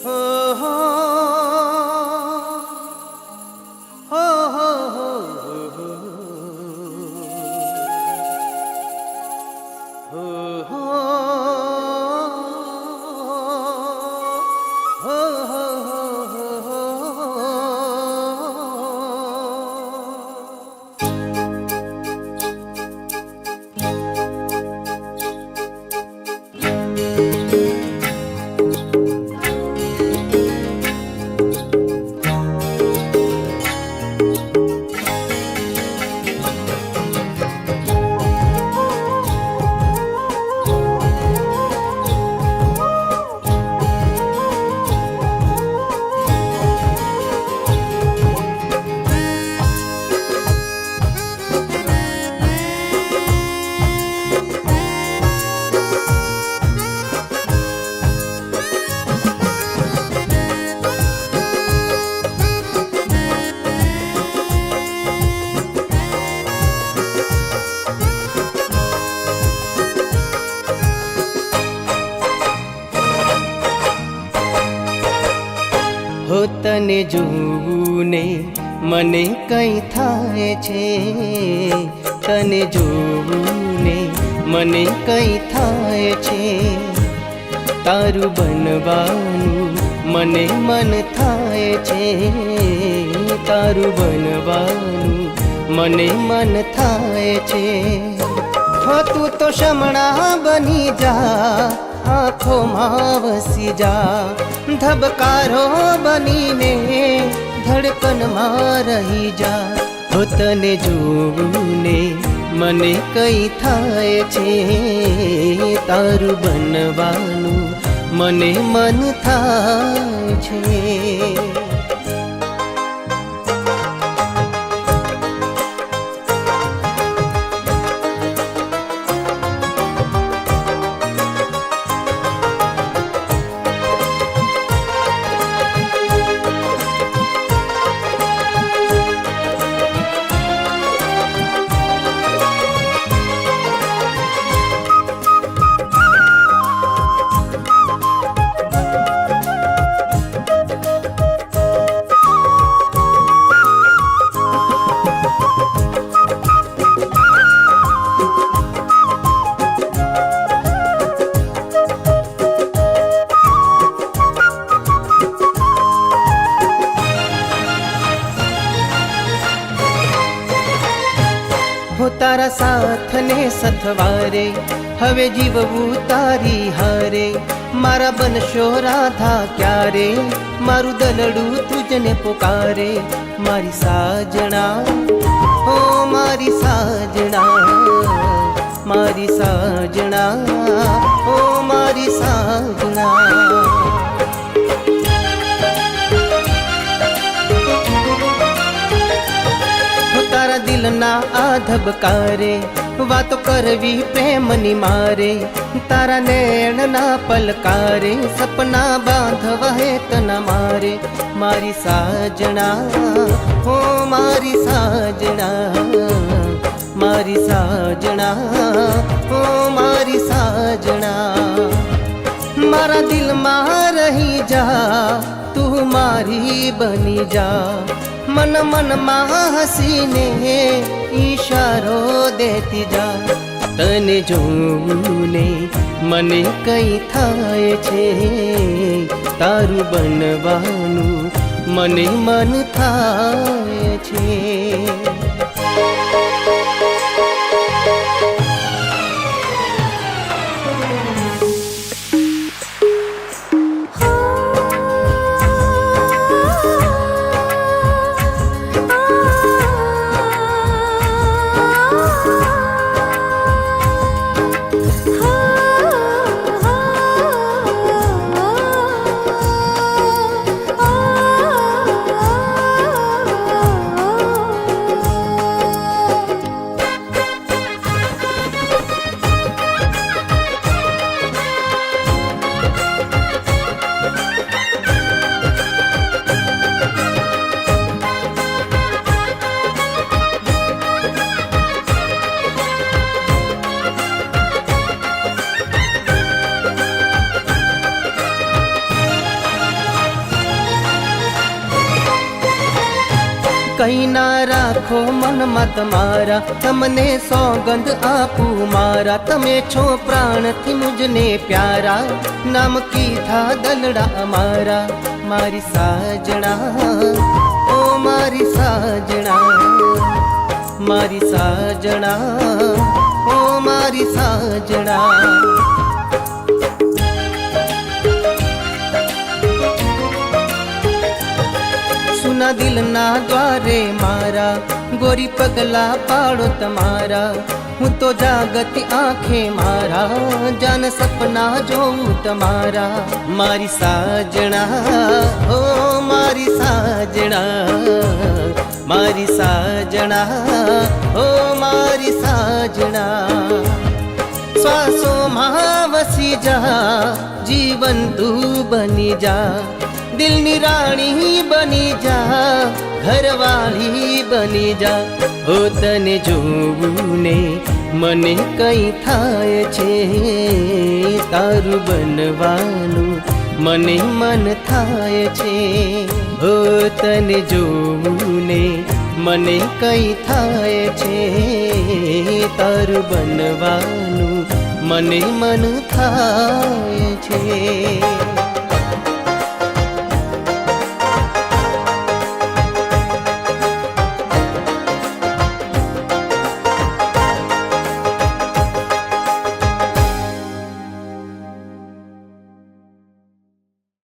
हो हो हो हो हो हो हो हो तने જોવુને મને કઈ થાય છે તને જોવુને મને કઈ થાય છે તારું બનવાનું મને મન થાય છે તારું બનવાનું મને મન થાય છે હો તું તો શમણા બની જા આંખોમાં વસી જા ધબકારો બનીને ધડકનમાં રહી જા હો તને જોવુને મને કઈ થાય છે તારું બનવાનું મને મન થાય છે हो तारा साथ ने सथवारे हवे जीवવું તારી હારે મારા બનશો રાધા ક્યારે મારું દલડું તુજને પુકારે મારી સાજણા ઓ મારી સાજણા મારી સાજણા ઓ મારી સાજણા તારા દિલના આ ધબકારે વાતો કરવી પ્રેમની મારે તારા નૈણના પલકારે સપના બાંધવા હેતના મારે મારી સાજણા હો મારી સાજણા મારી સાજણા હો મારી સાજણા મારા દિલમાં રહી જા તું મારી બની જા मन मन માં હસીને ઈશારો દેતી જા તને જોવુને મને કઈ થાય છે તારું બનવાનું મને મન થાય છે કઈ ના રાખો મનમાં તમારા, તમને સોગંદ આપું મારા, તમે છો પ્રાણથી મુજને પ્યારા, નામ કીધા દલડા અમારા, મારી સાજણા ઓ મારી સાજણા, મારી સાજણા ઓ મારી સાજણા. સુના દિલના દ્વારે મારા, ગોરી પગલા પાડો તમારા, હું તો જાગતી આંખે મારા, જાન સપના જોઉં તમારા, મારી સાજણા ઓ મારી સાજણા, મારી સાજણા ઓ મારી સાજણા. શ્વાસોમાં વસી જા, જીવન તું બની જા, દિલની રાણી બની જા, ઘરવાળી બની જા. હો તને જોવું ને મને કઈ થાય છે, તારું બનવાનું મને મન થાય છે. હો તને જોવું ને મને કઈ થાય છે, તારું બનવાનું મને મન થાય છે.